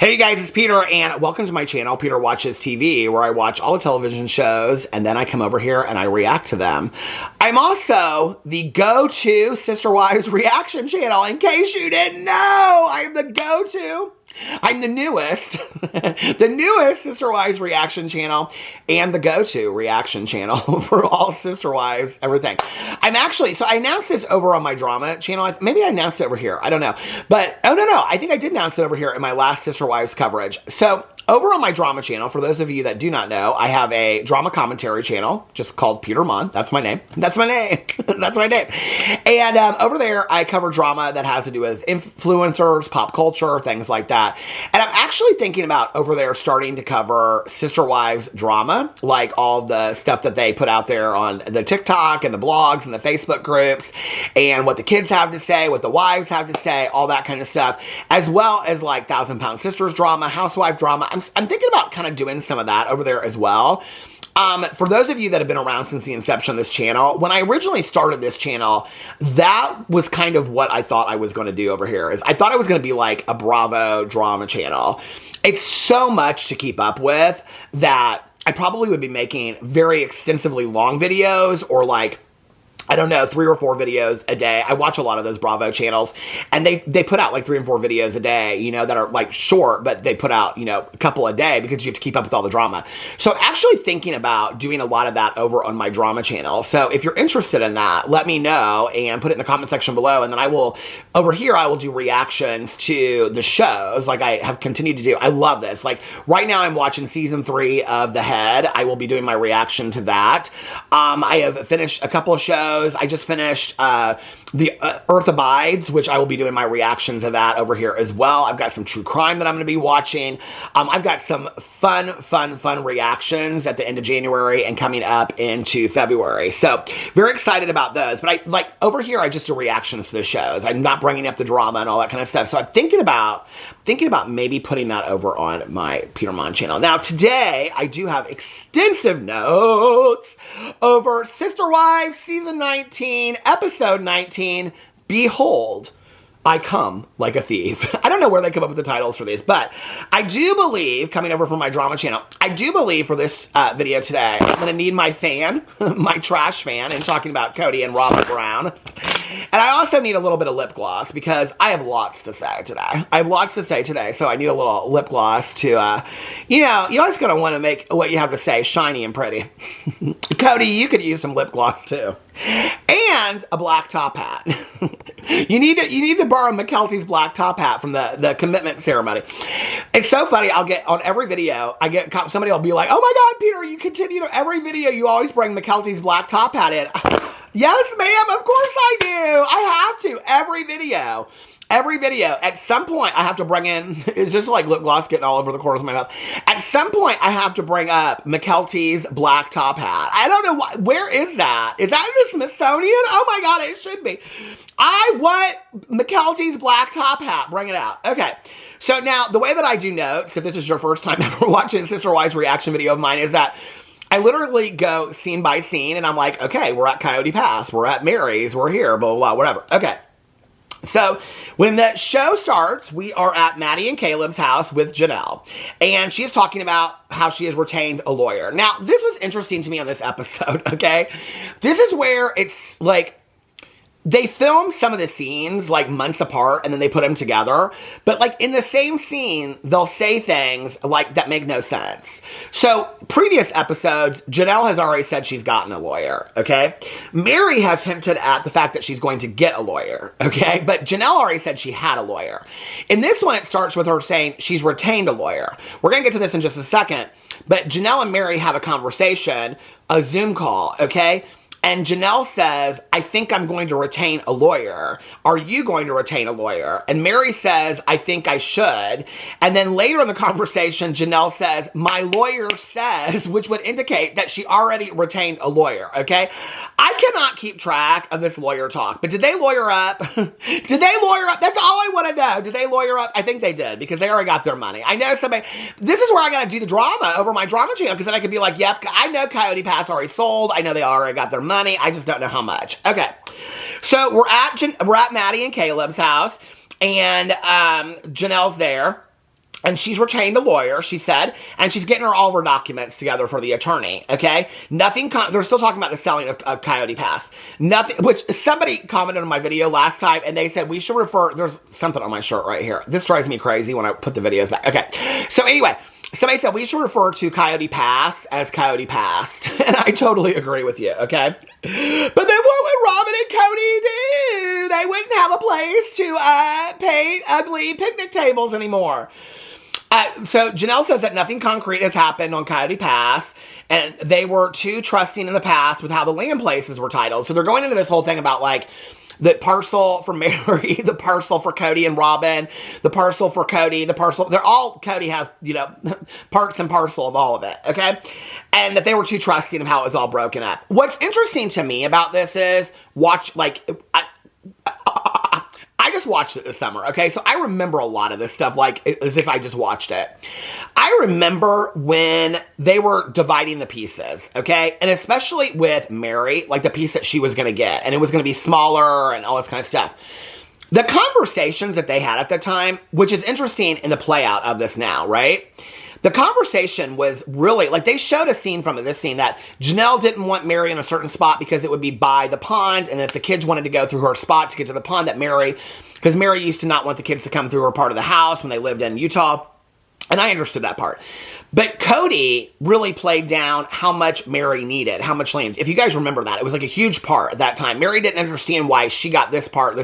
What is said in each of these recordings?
Hey guys, it's Peter, and welcome to my channel, Peter Watches TV, where I watch all the television shows, and then I come over here and I react to them. I'm also the go-to Sister Wives reaction channel, in case you didn't know. I am the go-to. I'm the newest, the newest Sister Wives reaction channel and the go-to reaction channel for all Sister Wives, everything. So I announced this over on my drama channel. Maybe I announced it over here. I don't know. But, oh no, I think I did announce it over here in my last Sister Wives coverage. So over on my drama channel, for those of you that do not know, I have a drama commentary channel just called Peter Mon. That's my name. That's my name. That's my name. And over there, I cover drama that has to do with influencers, pop culture, things like that. And I'm actually thinking about over there starting to cover Sister Wives drama, like all the stuff that they put out there on the TikTok and the blogs and the Facebook groups, and what the kids have to say, what the wives have to say, all that kind of stuff, as well as like Thousand Pound Sisters drama, housewife drama. I'm thinking about kind of doing some of that over there as well. For those of you that have been around since the inception of this channel, when I originally started this channel, that was kind of what I thought I was going to do over here. I thought it was going to be like a Bravo drama channel. It's so much to keep up with that I probably would be making very extensively long videos, or like, I don't know, 3 or 4 videos a day. I watch a lot of those Bravo channels, and they put out like 3 and 4 videos a day, you know, that are like short, but they put out, you know, a couple a day because you have to keep up with all the drama. So I'm actually thinking about doing a lot of that over on my drama channel. So if you're interested in that, let me know and put it in the comment section below, and then I will, over here, I will do reactions to the shows like I have continued to do. I love this. Like right now I'm watching season 3 of The Head. I will be doing my reaction to that. I have finished a couple of shows. I just finished The Earth Abides, which I will be doing my reaction to that over here as well. I've got some true crime that I'm going to be watching. I've got some fun reactions at the end of January and coming up into February. So very excited about those. But over here, I just do reactions to the shows. I'm not bringing up the drama and all that kind of stuff. So I'm thinking about maybe putting that over on my Peter Mon channel. Now today, I do have extensive notes over Sister Wives Season 19, Episode 19, Behold, I Come Like a Thief. I don't know where they come up with the titles for these, but I do believe, coming over from my drama channel, I do believe for this video today, I'm going to need my fan, my trash fan, and talking about Kody and Robert Brown. And I also need a little bit of lip gloss because I have lots to say today. I have lots to say today, so I need a little lip gloss to, you know, you always going to want to make what you have to say shiny and pretty. Kody, you could use some lip gloss too. And a black top hat. You need to borrow McKelty's black top hat from the commitment ceremony. It's so funny. I'll get on every video. Somebody will be like, "Oh my God, Peter, you continue to every video. You always bring McKelty's black top hat in." Yes, ma'am. Of course I do. I have to every video. Every video, at some point, I have to bring in, it's just like lip gloss getting all over the corners of my mouth. At some point, I have to bring up McKelty's black top hat. I don't know, where is that? Is that in the Smithsonian? Oh my God, it should be. I want McKelty's black top hat. Bring it out. Okay. So now, the way that I do notes, if this is your first time ever watching a Sister Wives reaction video of mine, is that I literally go scene by scene, and I'm like, okay, we're at Coyote Pass, we're at Mary's, we're here, blah, blah, blah, whatever. Okay. So, when the show starts, we are at Maddie and Caleb's house with Janelle. And she is talking about how she has retained a lawyer. Now, this was interesting to me on this episode, okay? This is where it's like, they film some of the scenes like months apart and then they put them together. But like in the same scene, they'll say things like that make no sense. So previous episodes, Janelle has already said she's gotten a lawyer, okay? Mary has hinted at the fact that she's going to get a lawyer, okay? But Janelle already said she had a lawyer. In this one, it starts with her saying she's retained a lawyer. We're going to get to this in just a second. But Janelle and Mary have a conversation, a Zoom call, okay? And Janelle says, I think I'm going to retain a lawyer. Are you going to retain a lawyer? And Mary says, I think I should. And then later in the conversation, Janelle says, my lawyer says, which would indicate that she already retained a lawyer, okay? I cannot keep track of this lawyer talk, but did they lawyer up? Did they lawyer up? That's all I want to know. Did they lawyer up? I think they did because they already got their money. I know somebody, this is where I got to do the drama over my drama channel because then I could be like, yep, I know Coyote Pass already sold. I know they already got their money. I just don't know how much. Okay. So we're at Maddie and Caleb's house and Janelle's there. And she's retained a lawyer, she said, and she's getting all of her documents together for the attorney, okay? They're still talking about the selling of Coyote Pass. Nothing, which somebody commented on my video last time, and they said we should refer, there's something on my shirt right here. This drives me crazy when I put the videos back. Okay, so anyway, somebody said we should refer to Coyote Pass as Coyote Passed, and I totally agree with you, okay? But then what would Robin and Kody do? They wouldn't have a place to paint ugly picnic tables anymore. So Janelle says that nothing concrete has happened on Coyote Pass, and they were too trusting in the past with how the land places were titled. So they're going into this whole thing about, like, the parcel for Mary, the parcel for Kody and Robin, the parcel for Kody, the parcel, Kody has, you know, parts and parcel of all of it, okay? And that they were too trusting of how it was all broken up. What's interesting to me about this is, I just watched it this summer, okay? So I remember a lot of this stuff, like, as if I just watched it. I remember when they were dividing the pieces, okay? And especially with Mary, like the piece that she was going to get. And it was going to be smaller and all this kind of stuff. The conversations that they had at the time, which is interesting in the play out of this now, right? The conversation was really, like, they showed a scene from this scene that Janelle didn't want Mary in a certain spot because it would be by the pond, and if the kids wanted to go through her spot to get to the pond, because Mary used to not want the kids to come through her part of the house when they lived in Utah, and I understood that part. But Kody really played down how much Mary needed, how much land. If you guys remember that, it was like a huge part at that time. Mary didn't understand why she got this part,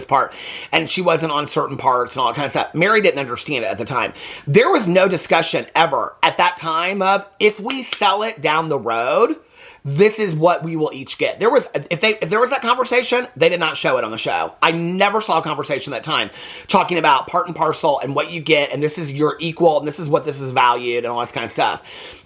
and she wasn't on certain parts and all that kind of stuff. Mary didn't understand it at the time. There was no discussion ever at that time of, if we sell it down the road, this is what we will each get. If there was that conversation, they did not show it on the show. I never saw a conversation at that time talking about part and parcel and what you get, and this is your equal, and this is what this is valued, and all this kind of stuff.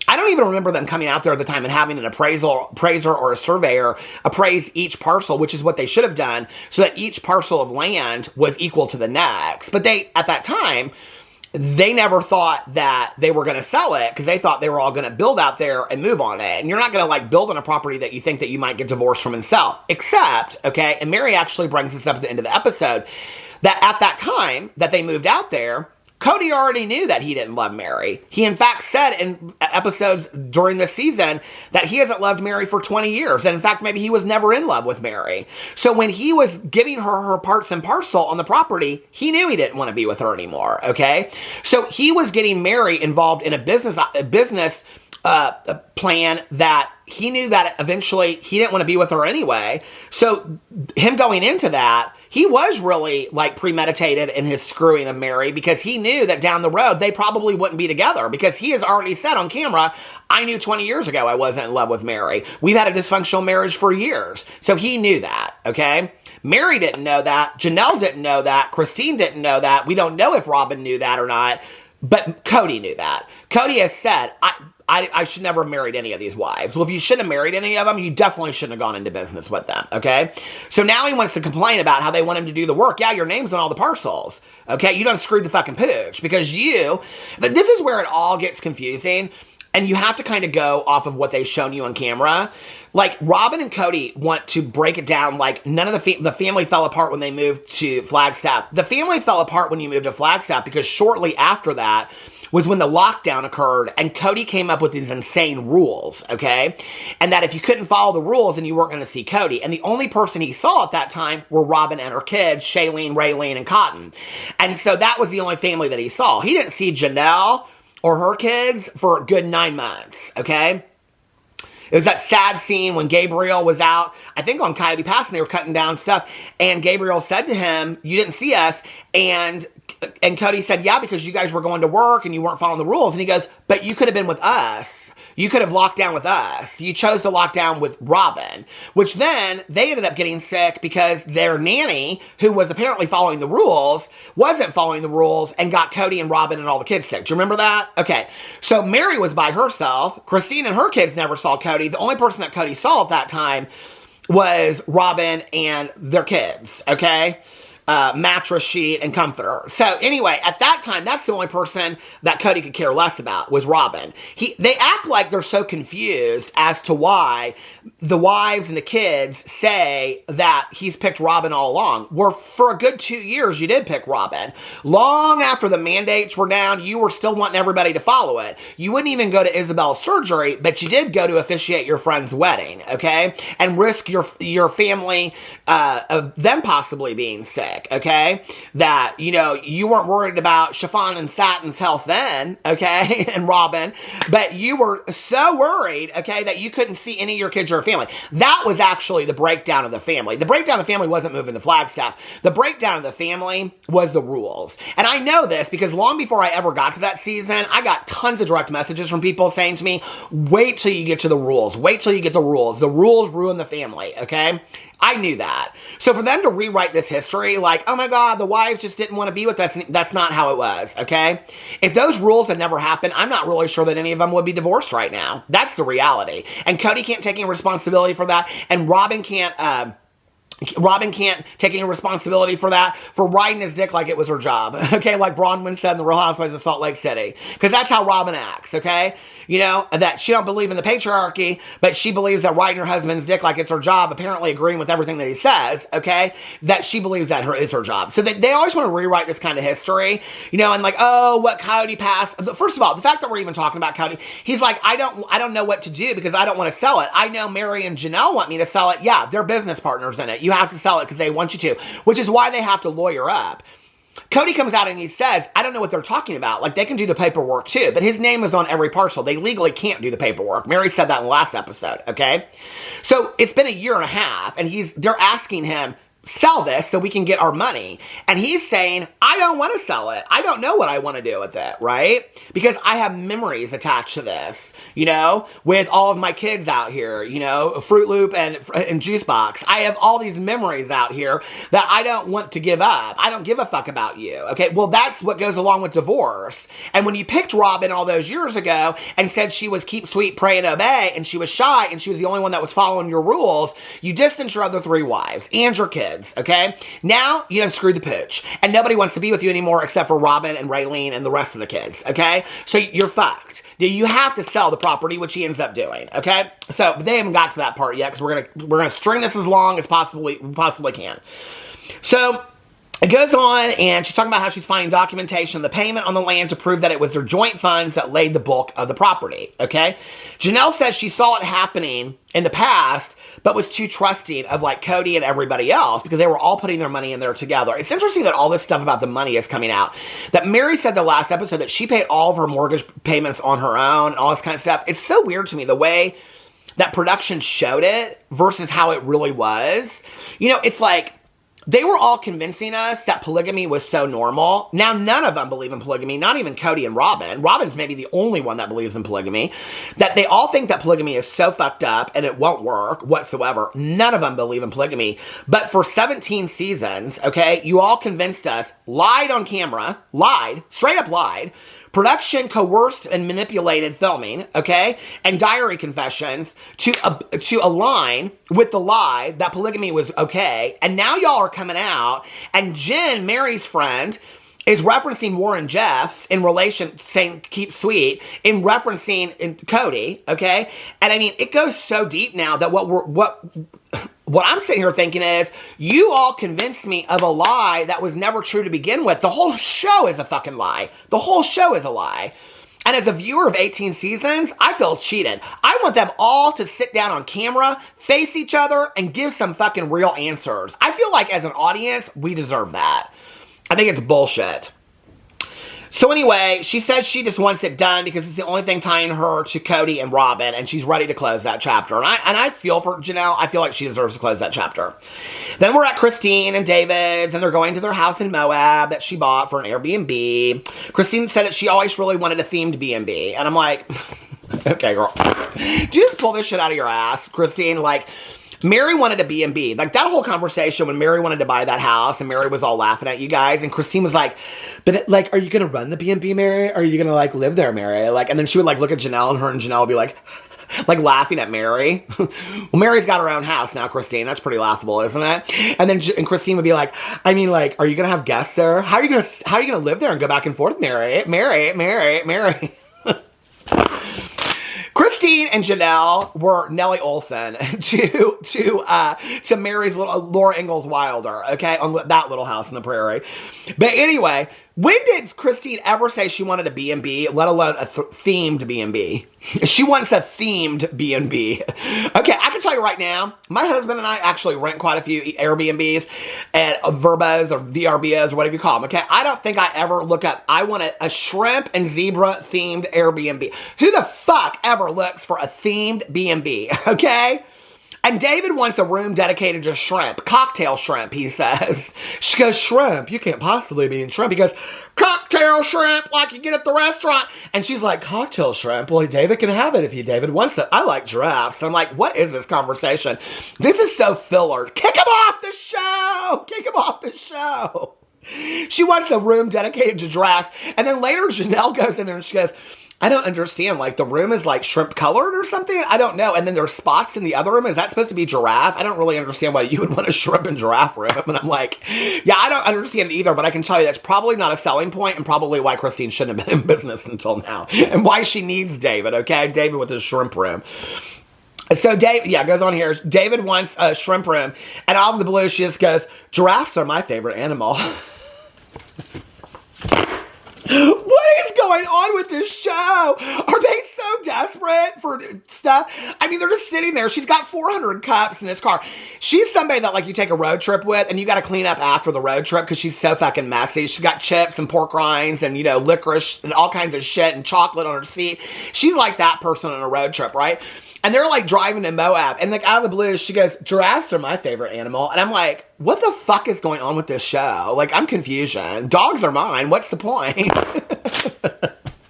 I don't even remember them coming out there at the time and having an appraiser or a surveyor appraise each parcel, which is what they should have done, so that each parcel of land was equal to the next. But at that time, they never thought that they were going to sell it, because they thought they were all going to build out there and move on it. And you're not going to, like, build on a property that you think that you might get divorced from and sell. Except, okay, and Mary actually brings this up at the end of the episode, that at that time that they moved out there, Kody already knew that he didn't love Mary. He, in fact, said in episodes during this season that he hasn't loved Mary for 20 years. And, in fact, maybe he was never in love with Mary. So when he was giving her parts and parcel on the property, he knew he didn't want to be with her anymore, okay? So he was getting Mary involved in a business plan that he knew that eventually he didn't want to be with her anyway. So him going into that, he was really, like, premeditated in his screwing of Mary, because he knew that down the road they probably wouldn't be together, because he has already said on camera, I knew 20 years ago I wasn't in love with Mary. We've had a dysfunctional marriage for years. So he knew that, okay? Mary didn't know that. Janelle didn't know that. Christine didn't know that. We don't know if Robin knew that or not, but Kody knew that. Kody has said, I should never have married any of these wives. Well, if you shouldn't have married any of them, you definitely shouldn't have gone into business with them, okay? So now he wants to complain about how they want him to do the work. Yeah, your name's on all the parcels, okay? You done screwed the fucking pooch, because this is where it all gets confusing, and you have to kind of go off of what they've shown you on camera. Like, Robin and Kody want to break it down like none of the family fell apart when they moved to Flagstaff. The family fell apart when you moved to Flagstaff, because shortly after that was when the lockdown occurred, and Kody came up with these insane rules, okay? And that if you couldn't follow the rules, then you weren't going to see Kody. And the only person he saw at that time were Robin and her kids, Shailene, Raylene, and Cotton. And so that was the only family that he saw. He didn't see Janelle or her kids for a good 9 months, okay? It was that sad scene when Gabriel was out, I think on Coyote Pass, and they were cutting down stuff, and Gabriel said to him, you didn't see us, and Kody said, yeah, because you guys were going to work and you weren't following the rules. And he goes, but you could have been with us. You could have locked down with us. You chose to lock down with Robin, which then they ended up getting sick because their nanny, who was apparently following the rules, wasn't following the rules and got Kody and Robin and all the kids sick. Do you remember that? Okay. So Mary was by herself. Christine and her kids never saw Kody. The only person that Kody saw at that time was Robin and their kids. Okay. mattress sheet and comforter. So anyway, at that time, that's the only person that Kody could care less about was Robin. They act like they're so confused as to why the wives and the kids say that he's picked Robin all along. Where for a good 2 years, you did pick Robin. Long after the mandates were down, you were still wanting everybody to follow it. You wouldn't even go to Isabel's surgery, but you did go to officiate your friend's wedding, okay? And risk your family of them possibly being sick, okay? That, you know, you weren't worried about Chiffon and Satin's health then, okay? And Robin, but you were so worried, okay, that you couldn't see any of your kids or your family. That was actually the breakdown of the family. The breakdown of the family wasn't moving to Flagstaff. The breakdown of the family was the rules. And I know this because long before I ever got to that season, I got tons of direct messages from people saying to me, wait till you get to the rules. Wait till you get the rules. The rules ruin the family, okay? I knew that. So for them to rewrite this history, like, oh my God, the wives just didn't want to be with us, that's not how it was, okay? If those rules had never happened, I'm not really sure that any of them would be divorced right now. That's the reality. And Kody can't take any responsibility for that, and Robin can't take any responsibility for that, for riding his dick like it was her job, okay? Like Bronwyn said in The Real Housewives of Salt Lake City. Because that's how Robin acts, okay? You know, that she don't believe in the patriarchy, but she believes that riding her husband's dick like it's her job, apparently agreeing with everything that he says, okay? That she believes that is her job. So they always want to rewrite this kind of history, you know, and like, oh, what Kody passed. First of all, the fact that we're even talking about Kody, he's like, I don't know what to do because I don't want to sell it. I know Mary and Janelle want me to sell it. Yeah, they're business partners in it. You have to sell it because they want you to, which is why they have to lawyer up. Kody comes out and he says, I don't know what they're talking about. Like, they can do the paperwork too, but his name is on every parcel. They legally can't do the paperwork. Mary said that in the last episode, okay? So it's been a year and a half, and they're asking him, sell this so we can get our money. And he's saying, I don't want to sell it. I don't know what I want to do with it, right? Because I have memories attached to this, you know, with all of my kids out here, you know, Fruit Loop and Juice Box. I have all these memories out here that I don't want to give up. I don't give a fuck about you, okay? Well, that's what goes along with divorce. And when you picked Robin all those years ago and said she was keep sweet, pray, and obey, and she was shy, and she was the only one that was following your rules, you distanced your other 3 wives and your kids. Okay? Now, you done screwed the pooch. And nobody wants to be with you anymore except for Robin and Raylene and the rest of the kids. Okay? So you're fucked. You have to sell the property, which he ends up doing. Okay? So, but they haven't got to that part yet because we're gonna string this as long as we possibly can. So, it goes on, and she's talking about how she's finding documentation of the payment on the land to prove that it was their joint funds that laid the bulk of the property, okay? Janelle says she saw it happening in the past, but was too trusting of, like, Kody and everybody else because they were all putting their money in there together. It's interesting that all this stuff about the money is coming out. That Mary said the last episode that she paid all of her mortgage payments on her own and all this kind of stuff. It's so weird to me, the way that production showed it versus how it really was. You know, it's like, they were all convincing us that polygamy was so normal. Now, none of them believe in polygamy, not even Kody and Robin. Robin's maybe the only one that believes in polygamy. That they all think that polygamy is so fucked up and it won't work whatsoever. None of them believe in polygamy. But for 17 seasons, okay, you all convinced us, lied on camera, straight up lied, production coerced and manipulated filming, okay, and diary confessions to align with the lie that polygamy was okay. And now y'all are coming out, and Jen, Mary's friend, is referencing Warren Jeffs in relation, saying keep sweet, in referencing Kody, okay? And I mean, it goes so deep now that what I'm sitting here thinking is, you all convinced me of a lie that was never true to begin with. The whole show is a fucking lie. The whole show is a lie. And as a viewer of 18 seasons, I feel cheated. I want them all to sit down on camera, face each other, and give some fucking real answers. I feel like as an audience, we deserve that. I think it's bullshit. So anyway, she says she just wants it done because it's the only thing tying her to Kody and Robin, and she's ready to close that chapter. And I feel for Janelle. I feel like she deserves to close that chapter. Then we're at Christine and David's, and they're going to their house in Moab that she bought for an Airbnb. Christine said that she always really wanted a themed B&B, and I'm like, okay, girl. Did you just pull this shit out of your ass, Christine? Like, Mary wanted a B&B. Like, that whole conversation when Mary wanted to buy that house and Mary was all laughing at you guys and Christine was like, but, like, are you going to run the B&B, Mary? Or are you going to, like, live there, Mary? Like, and then she would, like, look at Janelle and her and Janelle would be like, like laughing at Mary. Well, Mary's got her own house now, Christine. That's pretty laughable, isn't it? And Christine would be like, I mean, like, are you gonna have guests there? How are you gonna live there and go back and forth, Mary? Mary. Christine and Janelle were Nellie Olson to Mary's Laura Ingalls Wilder, okay, on that little house in the prairie. But anyway, when did Christine ever say she wanted a B&B, let alone a themed B&B? She wants a themed B&B. Okay, I can tell you right now, my husband and I actually rent quite a few Airbnbs and Verbos or VRBOs or whatever you call them, okay? I don't think I ever look up, I want a shrimp and zebra themed Airbnb. Who the fuck ever looks for a themed B&B, okay? And David wants a room dedicated to shrimp. Cocktail shrimp, he says. She goes, shrimp? You can't possibly be in shrimp. He goes, cocktail shrimp like you get at the restaurant. And she's like, cocktail shrimp? Well, David can have it if David wants it. I like giraffes. I'm like, what is this conversation? This is so filler. Kick him off the show! Kick him off the show! She wants a room dedicated to giraffes. And then later, Janelle goes in there and she goes, I don't understand. Like, the room is like shrimp colored or something? I don't know. And then there's spots in the other room. Is that supposed to be giraffe? I don't really understand why you would want a shrimp and giraffe room. And I'm like, yeah, I don't understand it either. But I can tell you that's probably not a selling point and probably why Christine shouldn't have been in business until now. And why she needs David, okay? David with his shrimp room. So David, yeah, goes on here. David wants a shrimp room. And out of the blue, she just goes, giraffes are my favorite animal. What is going on with this show? Are they so desperate for stuff? I mean, they're just sitting there. She's got 400 cups in this car. She's somebody that, like, you take a road trip with, and you got to clean up after the road trip because she's so fucking messy. She's got chips and pork rinds and, you know, licorice and all kinds of shit and chocolate on her seat. She's like that person on a road trip, right? And they're, like, driving to Moab. And, like, out of the blue, she goes, giraffes are my favorite animal. And I'm like, what the fuck is going on with this show? Like, I'm confusion. Dogs are mine. What's the point?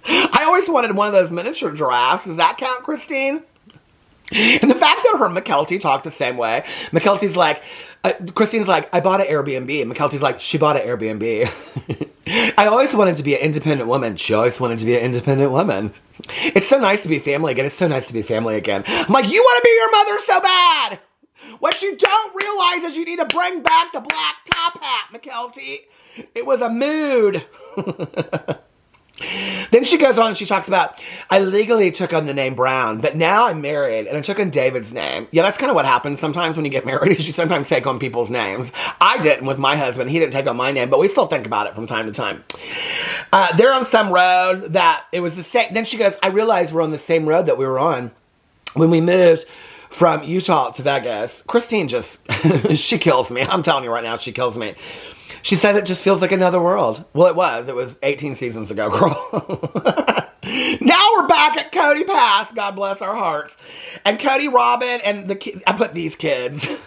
I always wanted one of those miniature giraffes. Does that count, Christine? And the fact that her and McKelty talk the same way. McKelty's like, Christine's like, I bought an Airbnb. And McKelty's like, she bought an Airbnb. I always wanted to be an independent woman. She always wanted to be an independent woman. It's so nice to be family again. It's so nice to be family again. I'm like, you want to be your mother so bad. What you don't realize is you need to bring back the black top hat, McKelty. It was a mood. Then she goes on and she talks about, I legally took on the name Brown, but now I'm married and I took on David's name. Yeah, that's kind of what happens sometimes when you get married is you sometimes take on people's names. I didn't with my husband. He didn't take on my name, but we still think about it from time to time. They're on some road that it was the same. Then she goes, I realized we're on the same road that we were on when we moved from Utah to Vegas. Christine just, she kills me. I'm telling you right now, she kills me. She said it just feels like another world. Well, it was. It was 18 seasons ago, girl. Now we're back at Kody Pass. God bless our hearts. And Kody, Robin, and I put these kids. Oh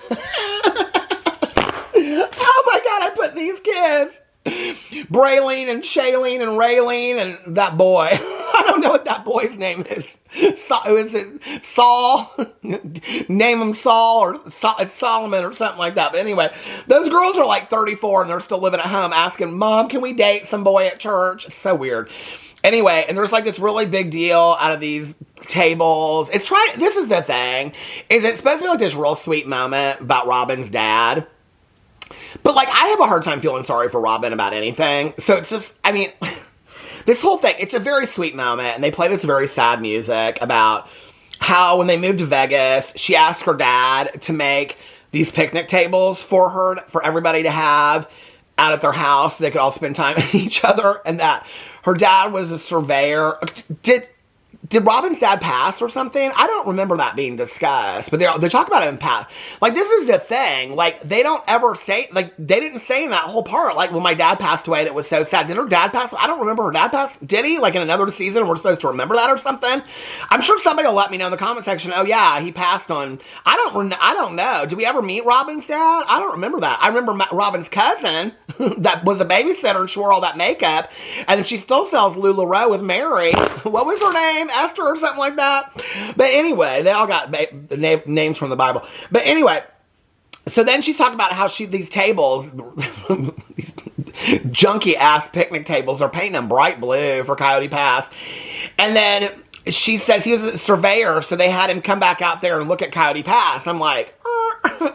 my God, I put these kids. Braylene and Shailene and Raylene and that boy. I don't know what that boy's name is. Is it Saul? Name him Saul or it's Solomon or something like that. But anyway, those girls are like 34 and they're still living at home asking, Mom, can we date some boy at church? It's so weird. Anyway, and there's like this really big deal out of these tables. This is the thing. Is it's supposed to be like this real sweet moment about Robin's dad. But, like, I have a hard time feeling sorry for Robin about anything. So it's just, I mean, this whole thing, it's a very sweet moment. And they play this very sad music about how when they moved to Vegas, she asked her dad to make these picnic tables for her, for everybody to have out at their house. So they could all spend time with each other. And that her dad was a surveyor. Did Robin's dad pass or something? I don't remember that being discussed, but they talk about it in past. Like, this is the thing. Like, they don't ever say, like, they didn't say in that whole part, like, when my dad passed away and it was so sad. Did her dad pass? I don't remember her dad pass. Did he? Like, in another season, we're supposed to remember that or something? I'm sure somebody will let me know in the comment section. Oh, yeah, he passed on. I don't know. Did we ever meet Robin's dad? I don't remember that. I remember Robin's cousin that was a babysitter and she wore all that makeup. And then she still sells LuLaRoe with Mary. What was her name? Esther or something like that. But anyway, they all got names from the Bible. But anyway, so then she's talking about how these tables, these junky ass picnic tables, are painting them bright blue for Coyote Pass. And then she says he was a surveyor, so they had him come back out there and look at Coyote Pass. I'm like,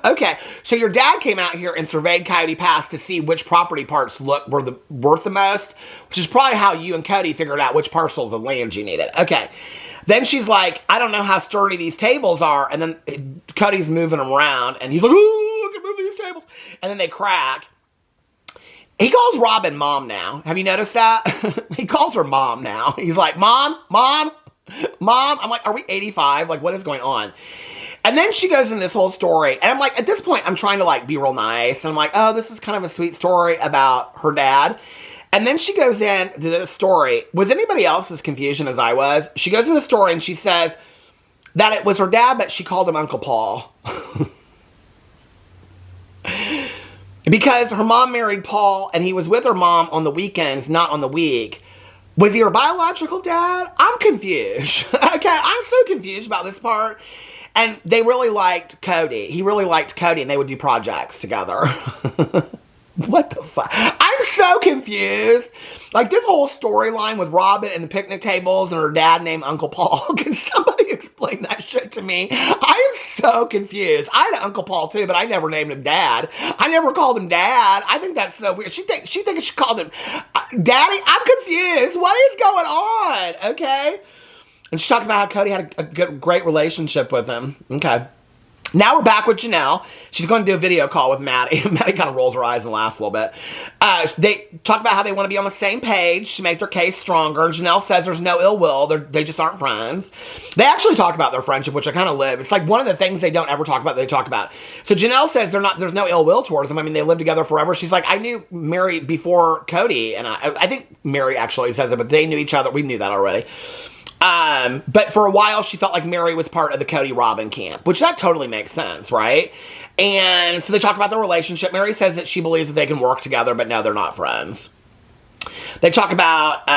okay. So your dad came out here and surveyed Coyote Pass to see which property parts were worth the most, which is probably how you and Kody figured out which parcels of land you needed. Okay. Then she's like, I don't know how sturdy these tables are. And then Cody's moving them around, and he's like, ooh, I can move these tables. And then they crack. He calls Robin Mom now. Have you noticed that? He calls her Mom now. He's like, Mom. I'm like, are we 85? Like, what is going on? And then she goes in this whole story. And I'm like, at this point, I'm trying to like be real nice. And I'm like, oh, this is kind of a sweet story about her dad. And then she goes in to this story. Was anybody else as confused as I was? She goes in the story and she says that it was her dad, but she called him Uncle Paul. Because her mom married Paul and he was with her mom on the weekends, not on the week. Was he her biological dad? I'm confused. Okay, I'm so confused about this part. And they really liked Kody. He really liked Kody, and they would do projects together. What the fuck? I'm so confused. Like, this whole storyline with Robin and the picnic tables and her dad named Uncle Paul. Can somebody explain that shit to me? I am so confused. I had an Uncle Paul too, but I never named him Dad. I never called him Dad. I think that's so weird. She thinks she called him Daddy. I'm confused. What is going on? Okay. And she talks about how Kody had a great relationship with him. Okay. Now we're back with Janelle. She's going to do a video call with Maddie. Maddie kind of rolls her eyes and laughs a little bit. They talk about how they want to be on the same page to make their case stronger. Janelle says there's no ill will. They just aren't friends. They actually talk about their friendship, which I kind of live. It's like one of the things they don't ever talk about, they talk about. So Janelle says there's no ill will towards them. I mean, they live together forever. She's like, I knew Mary before Kody. And I think Mary actually says it, but they knew each other. We knew that already. But for a while, she felt like Mary was part of the Kody Robin camp, which that totally makes sense, right? And so they talk about their relationship. Mary says that she believes that they can work together, but no, they're not friends. They talk about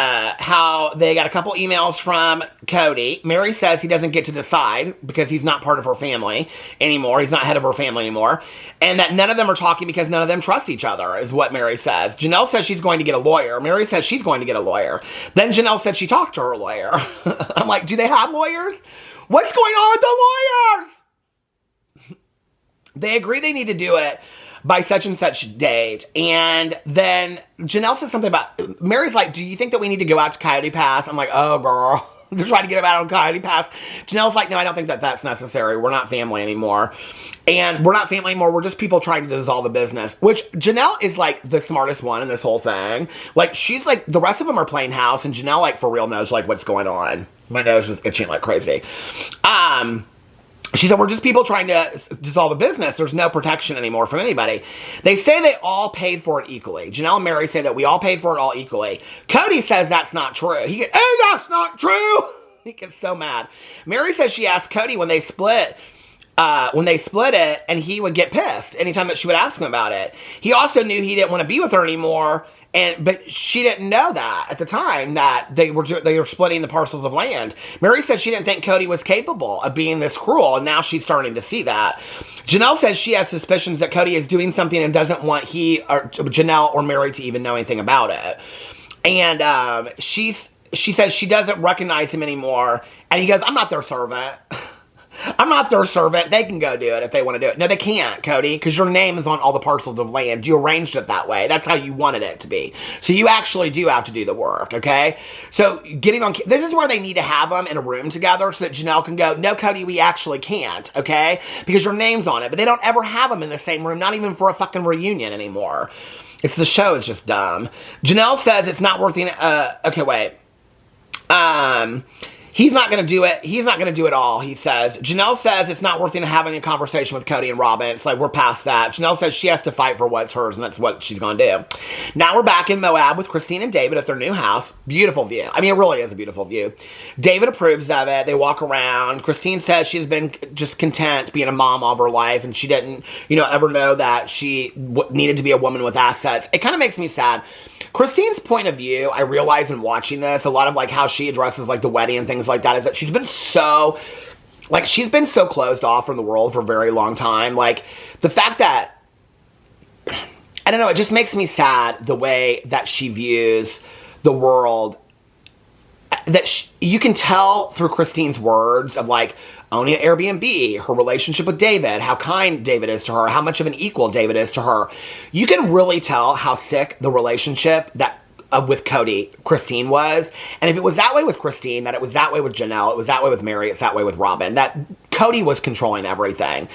how they got a couple emails from Kody. Mary says he doesn't get to decide because he's not part of her family anymore. He's not head of her family anymore. And that none of them are talking because none of them trust each other, is what Mary says. Janelle says she's going to get a lawyer. Mary says she's going to get a lawyer. Then Janelle said she talked to her lawyer. I'm like, do they have lawyers? What's going on with the lawyers? They agree they need to do it by such and such date. And then Janelle says something about, Mary's like, do you think that we need to go out to Coyote Pass? I'm like, oh girl, they're trying to get him out on Coyote Pass. Janelle's like, no, I don't think that that's necessary. We're not family anymore. And we're not family anymore. We're just people trying to dissolve the business. Which Janelle is like the smartest one in this whole thing. Like, she's like, the rest of them are playing house, and Janelle like for real knows like what's going on. My nose is itching like crazy. She said, we're just people trying to dissolve the business. There's no protection anymore from anybody. They say they all paid for it equally. Janelle and Mary say that we all paid for it all equally. Kody says that's not true. He gets, hey, that's not true. He gets so mad. Mary says she asked Kody when they split it, and he would get pissed anytime that she would ask him about it. He also knew he didn't want to be with her anymore. But she didn't know that at the time that they were splitting the parcels of land. Mary said she didn't think Kody was capable of being this cruel, and now she's starting to see that. Janelle says she has suspicions that Kody is doing something and doesn't want Janelle or Mary to even know anything about it. And she says she doesn't recognize him anymore, and he goes, I'm not their servant. I'm not their servant. They can go do it if they want to do it. No, they can't, Kody, because your name is on all the parcels of land. You arranged it that way. That's how you wanted it to be. So you actually do have to do the work, okay? So getting on... This is where they need to have them in a room together so that Janelle can go, no, Kody, we actually can't, okay? Because your name's on it. But they don't ever have them in the same room, not even for a fucking reunion anymore. It's the show is just dumb. Janelle says it's not worth... okay, wait. He's not going to do it. He's not going to do it all, he says. Janelle says it's not worth having a conversation with Kody and Robin. It's like, we're past that. Janelle says she has to fight for what's hers, and that's what she's going to do. Now we're back in Moab with Christine and David at their new house. Beautiful view. I mean, it really is a beautiful view. David approves of it. They walk around. Christine says she's been just content being a mom all of her life, and she didn't, ever know that she needed to be a woman with assets. It kind of makes me sad. Christine's point of view, I realize in watching this, a lot of like how she addresses like the wedding and things like that, is that she's been so closed off from the world for a very long time. Like the fact that, I don't know, it just makes me sad the way that she views the world you can tell through Christine's words of like owning an Airbnb, her relationship with David, how kind David is to her, how much of an equal David is to her. You can really tell how sick the relationship that with Kody, Christine was. And if it was that way with Christine, that it was that way with Janelle, it was that way with Mary, it's that way with Robin, that Kody was controlling everything.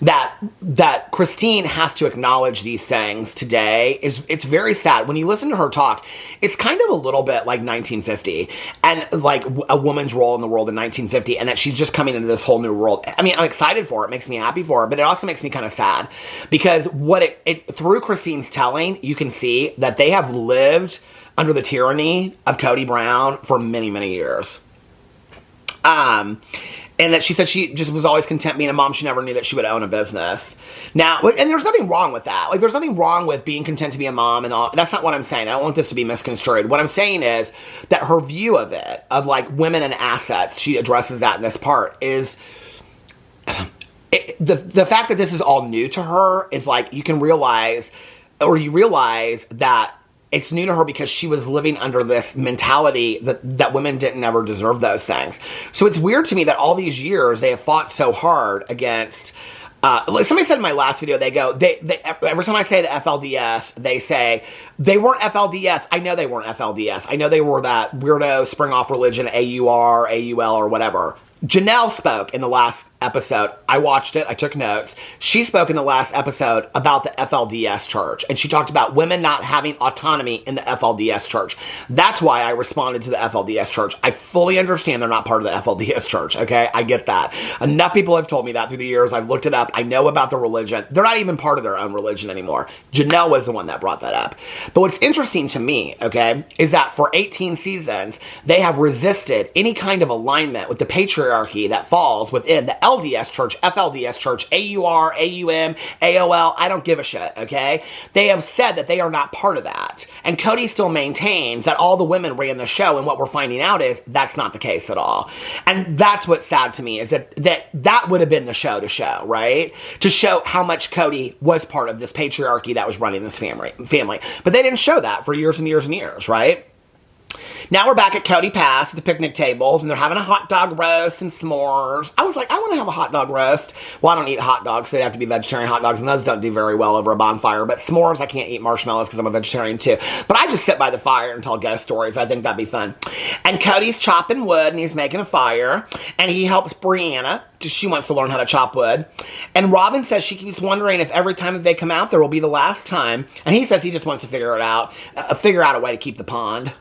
That Christine has to acknowledge these things today it's very sad. When you listen to her talk, it's kind of a little bit like 1950 and like a woman's role in the world in 1950, and that she's just coming into this whole new world. I mean, I'm excited for it. It makes me happy for her, but it also makes me kind of sad because through Christine's telling, you can see that they have lived under the tyranny of Kody Brown for many, many years. And that she said she just was always content being a mom. She never knew that she would own a business. Now, and there's nothing wrong with that. Like, there's nothing wrong with being content to be a mom and all. That's not what I'm saying. I don't want this to be misconstrued. What I'm saying is that her view of it, of like women and assets, she addresses that in this part, is the fact that this is all new to her is like, you realize that it's new to her because she was living under this mentality that women didn't ever deserve those things. So it's weird to me that all these years they have fought so hard against, like somebody said in my last video, they every time I say the FLDS, they say, they weren't FLDS. I know they weren't FLDS. I know they were that weirdo spring off religion, AUR, AUL, or whatever. Janelle spoke in the last episode. I watched it. I took notes. She spoke in the last episode about the FLDS church. And she talked about women not having autonomy in the FLDS church. That's why I responded to the FLDS church. I fully understand they're not part of the FLDS church, okay? I get that. Enough people have told me that through the years. I've looked it up. I know about the religion. They're not even part of their own religion anymore. Janelle was the one that brought that up. But what's interesting to me, okay, is that for 18 seasons, they have resisted any kind of alignment with the patriarchy that falls within the LDS church, FLDS church, AUR, AUM, AOL, I don't give a shit, okay? They have said that they are not part of that. And Kody still maintains that all the women ran the show, and what we're finding out is that's not the case at all. And that's what's sad to me, is that would have been the show to show, right? To show how much Kody was part of this patriarchy that was running this family. But they didn't show that for years and years and years, right? Now we're back at Kody Pass at the picnic tables, and they're having a hot dog roast and s'mores. I was like, I want to have a hot dog roast. Well, I don't eat hot dogs, so they have to be vegetarian hot dogs, and those don't do very well over a bonfire. But s'mores, I can't eat marshmallows because I'm a vegetarian too. But I just sit by the fire and tell ghost stories. I think that'd be fun. And Kody's chopping wood, and he's making a fire, and he helps Brianna. She wants to learn how to chop wood. And Robin says she keeps wondering if every time that they come out there will be the last time. And he says he just wants to figure out a way to keep the pond.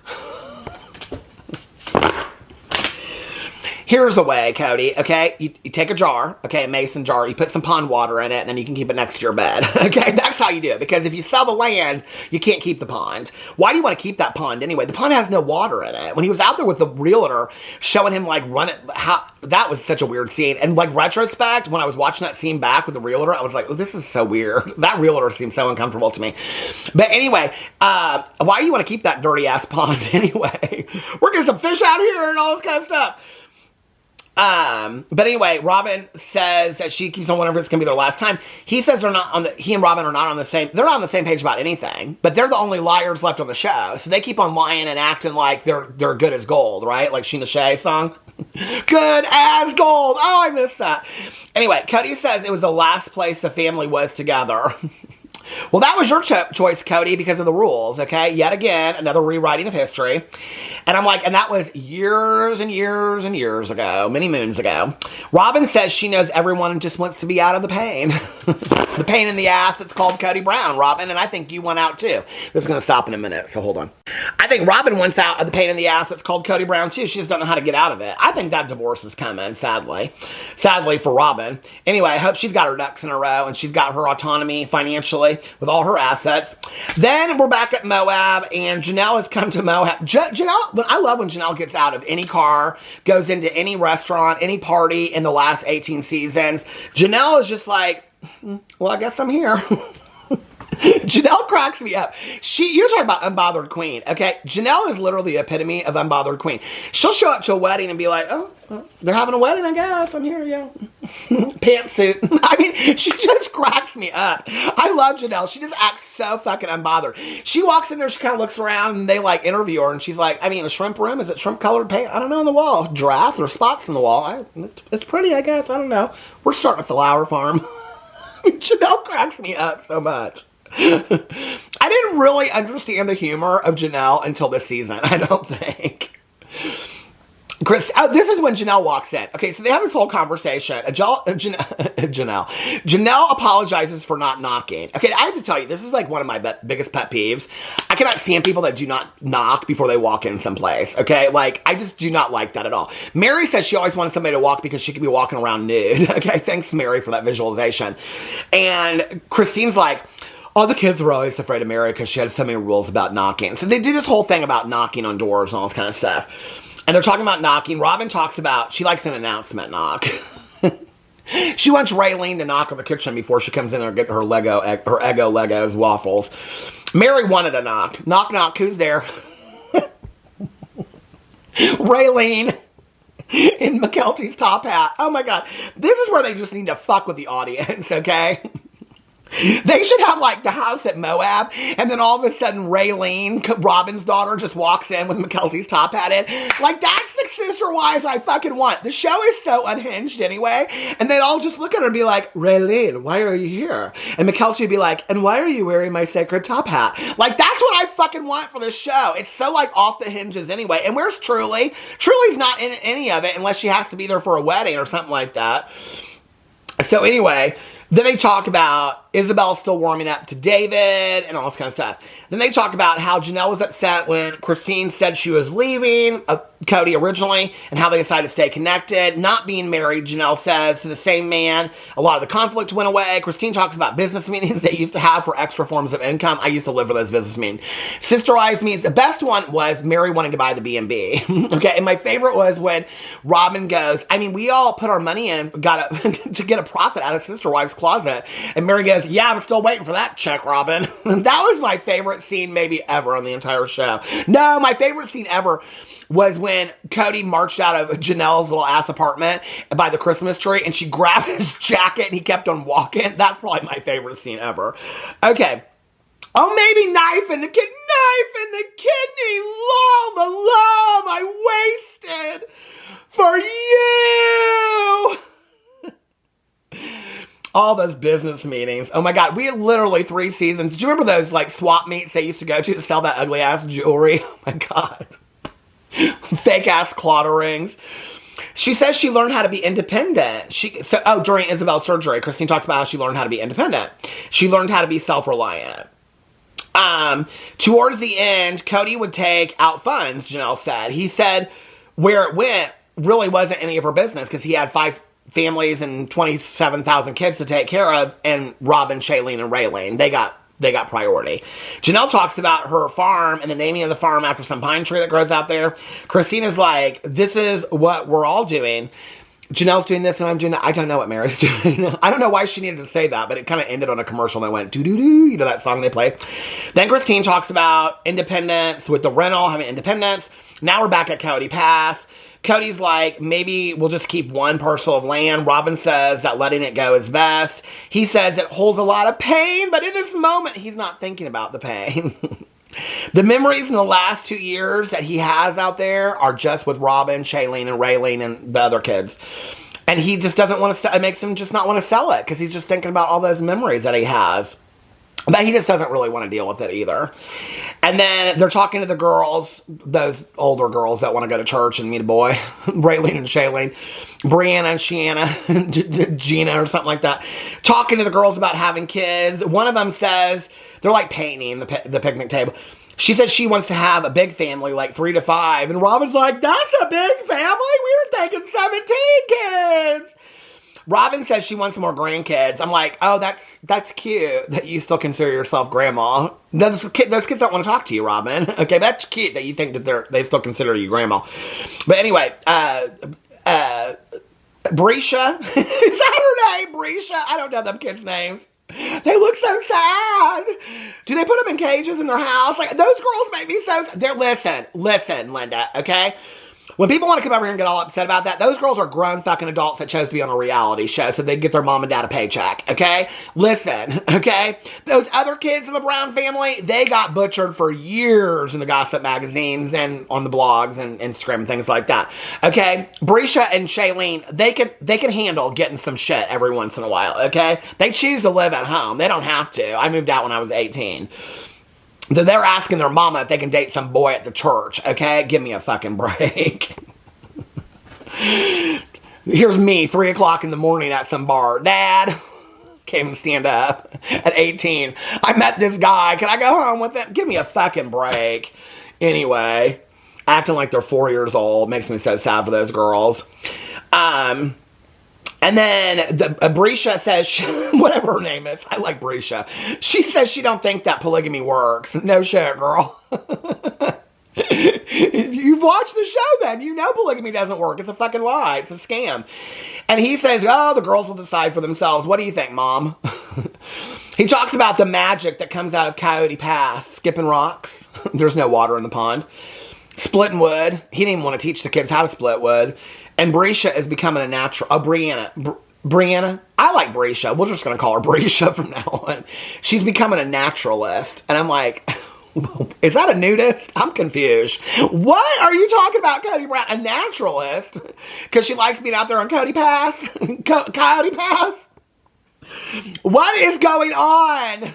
Here's a way, Kody, okay? You take a jar, okay, a mason jar, you put some pond water in it, and then you can keep it next to your bed, okay? That's how you do it, because if you sell the land, you can't keep the pond. Why do you want to keep that pond anyway? The pond has no water in it. When he was out there with the realtor, showing him, like, that was such a weird scene. And, like, retrospect, when I was watching that scene back with the realtor, I was like, oh, this is so weird. That realtor seems so uncomfortable to me. But anyway, why do you want to keep that dirty-ass pond anyway? We're getting some fish out here and all this kind of stuff. But anyway, Robin says that she keeps on wondering if it's gonna be their last time. He says he and Robin are not on the same, they're not on the same page about anything, but they're the only liars left on the show. So they keep on lying and acting like they're good as gold, right? Like Sheena Shea song. Good as gold. Oh, I missed that. Anyway, Kody says it was the last place the family was together. Well, that was your choice, Kody, because of the rules, okay? Yet again, another rewriting of history. And I'm like, and that was years and years and years ago, many moons ago. Robin says she knows everyone just wants to be out of the pain. The pain in the ass that's called Kody Brown, Robin, and I think you want out too. This is going to stop in a minute, so hold on. I think Robin wants out of the pain in the ass that's called Kody Brown too. She just don't know how to get out of it. I think that divorce is coming, sadly. Sadly for Robin. Anyway, I hope she's got her ducks in a row and she's got her autonomy financially with all her assets. Then we're back at Moab, and Janelle has come to Moab. Janelle, I love when Janelle gets out of any car, goes into any restaurant, any party in the last 18 seasons. Janelle is just like, well, I guess I'm here. Janelle cracks me up. You're talking about unbothered queen, okay? Janelle is literally the epitome of unbothered queen. She'll show up to a wedding and be like, oh, well, they're having a wedding, I guess. I'm here, yeah. Pantsuit. I mean, she just cracks me up. I love Janelle. She just acts so fucking unbothered. She walks in there, she kind of looks around, and they like interview her, and she's like, I mean, a shrimp room? Is it shrimp colored paint? I don't know, on the wall. Drafts or spots on the wall. It's pretty, I guess. I don't know. We're starting a flower farm. Janelle cracks me up so much. I didn't really understand the humor of Janelle until this season, I don't think. This is when Janelle walks in. Okay, so they have this whole conversation. Janelle apologizes for not knocking. Okay, I have to tell you, this is like one of my biggest pet peeves. I cannot stand people that do not knock before they walk in someplace. Okay, like, I just do not like that at all. Mary says she always wanted somebody to walk because she could be walking around nude. Okay, thanks, Mary, for that visualization. And Christine's like, all the kids were always afraid of Mary because she had so many rules about knocking. So they do this whole thing about knocking on doors and all this kind of stuff. And they're talking about knocking. Robin talks about, she likes an announcement knock. She wants Raylene to knock on the kitchen before she comes in there and get her Eggo Legos waffles. Mary wanted a knock. Knock, knock, who's there? Raylene in McKelty's top hat. Oh my God. This is where they just need to fuck with the audience, okay? They should have like the house at Moab, and then all of a sudden Raylene, Robin's daughter, just walks in with McKelty's top hat in. Like, that's the sister wives I fucking want. The show is so unhinged anyway, and they'd all just look at her and be like, Raylene, why are you here? And McKelty would be like, and why are you wearing my sacred top hat? Like, that's what I fucking want for this show. It's so like off the hinges anyway. And where's Truly? Truly's not in any of it unless she has to be there for a wedding or something like that. So anyway, then they talk about Isabel still warming up to David and all this kind of stuff. Then they talk about how Janelle was upset when Christine said she was leaving Kody originally, and how they decided to stay connected. Not being married, Janelle says, to the same man. A lot of the conflict went away. Christine talks about business meetings they used to have for extra forms of income. I used to live for those business meetings. Sister wives meetings. The best one was Mary wanting to buy the B&B. Okay, and my favorite was when Robin goes, I mean, we all put our money in, to get a profit out of Sister Wives' closet. And Mary goes, yeah, I'm still waiting for that check, Robin. That was my favorite scene maybe ever on the entire show. No, my favorite scene ever was when Kody marched out of Janelle's little ass apartment by the Christmas tree, and she grabbed his jacket and he kept on walking. That's probably my favorite scene ever. Okay. Oh, maybe knife in the kidney, lol, the love I wasted for you. All those business meetings. Oh my God, we had literally 3 seasons. Do you remember those like swap meets they used to go to sell that ugly ass jewelry? Oh my God. Fake ass Claudia rings. She says she learned how to be independent. During Isabel's surgery, Christine talks about how she learned how to be independent. She learned how to be self-reliant. Towards the end, Kody would take out funds, Janelle said. He said where it went really wasn't any of her business because he had 5 families and 27,000 kids to take care of, and Robin, Shailene, and Raylene, they got priority. Janelle talks about her farm and the naming of the farm after some pine tree that grows out there. Christina's like, this is what we're all doing. Janelle's doing this and I'm doing that. I don't know what Mary's doing. I don't know why she needed to say that, but it kind of ended on a commercial that went doo-doo-doo, you know that song they play. Then Christine talks about independence with the rental, having independence. Now we're back at Kody Pass. Kody's like, maybe we'll just keep 1 parcel of land. Robin says that letting it go is best. He says it holds a lot of pain, but in this moment, he's not thinking about the pain. The memories in the last 2 years that he has out there are just with Robin, Shailene, and Raylene, and the other kids. And he just doesn't want to, it makes him just not want to sell it, because he's just thinking about all those memories that he has. But he just doesn't really want to deal with it either. And then they're talking to the girls, those older girls that want to go to church and meet a boy. Raylene and Shailene. Brianna and Shiana. Gina or something like that. Talking to the girls about having kids. One of them says, they're like painting the picnic table. She said she wants to have a big family, like 3 to 5. And Robin's like, that's a big family? We were thinking 17 kids. Robin says she wants more grandkids. I'm like, oh, that's cute that you still consider yourself grandma. Those kids don't want to talk to you, Robin. Okay, that's cute that you think that they still consider you grandma. But anyway, Brescia, is that her name? Brescia? I don't know them kids' names. They look so sad. Do they put them in cages in their house? Like, those girls make me so sad. Listen, Linda, okay? When people want to come over here and get all upset about that, those girls are grown fucking adults that chose to be on a reality show so they'd get their mom and dad a paycheck, okay? Listen, okay? Those other kids in the Brown family, they got butchered for years in the gossip magazines and on the blogs and Instagram and things like that, okay? Brescia and Shailene, they can handle getting some shit every once in a while, okay? They choose to live at home. They don't have to. I moved out when I was 18. So they're asking their mama if they can date some boy at the church, okay? Give me a fucking break. Here's me, 3 o'clock in the morning at some bar. Dad, can't even stand up. At 18, I met this guy. Can I go home with him? Give me a fucking break. Anyway, acting like they're 4 years old makes me so sad for those girls. And then Brescia says, whatever her name is, I like Brescia. She says she don't think that polygamy works. No shit, girl. If you've watched the show then, you know polygamy doesn't work. It's a fucking lie. It's a scam. And he says, oh, the girls will decide for themselves. What do you think, Mom? He talks about the magic that comes out of Coyote Pass. Skipping rocks. There's no water in the pond. Splitting wood. He didn't even want to teach the kids how to split wood. And Brescia is becoming a natural. Oh, Brianna. I like Brescia. We're just going to call her Brescia from now on. She's becoming a naturalist. And I'm like, is that a nudist? I'm confused. What are you talking about, Kody Brown? A naturalist? Because she likes being out there on Coyote Pass? Coyote Pass? What is going on?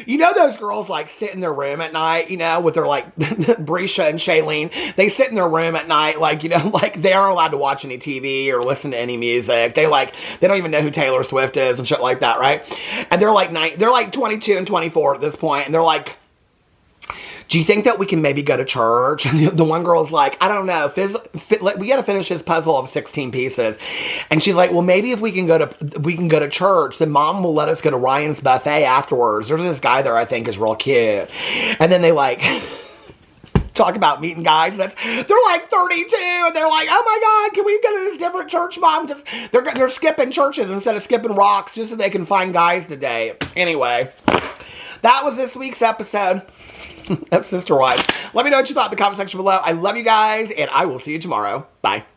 You know those girls like sit in their room at night, you know, with their like Brescia and Shailene. They sit in their room at night, like, you know, like they aren't allowed to watch any TV or listen to any music. They don't even know who Taylor Swift is and shit like that, right? And they're like 22 and 24 at this point, and they're like, do you think that we can maybe go to church? And the one girl's like, I don't know. We got to finish this puzzle of 16 pieces. And she's like, well, maybe if we can go to church, then Mom will let us go to Ryan's buffet afterwards. There's this guy there I think is real cute. And then they like talk about meeting guys. They're like 32 and they're like, oh my God, can we go to this different church, Mom? Just they're skipping churches instead of skipping rocks just so they can find guys to date. Anyway, that was this week's episode of Sister Wives. Let me know what you thought in the comment section below. I love you guys, and I will see you tomorrow. Bye.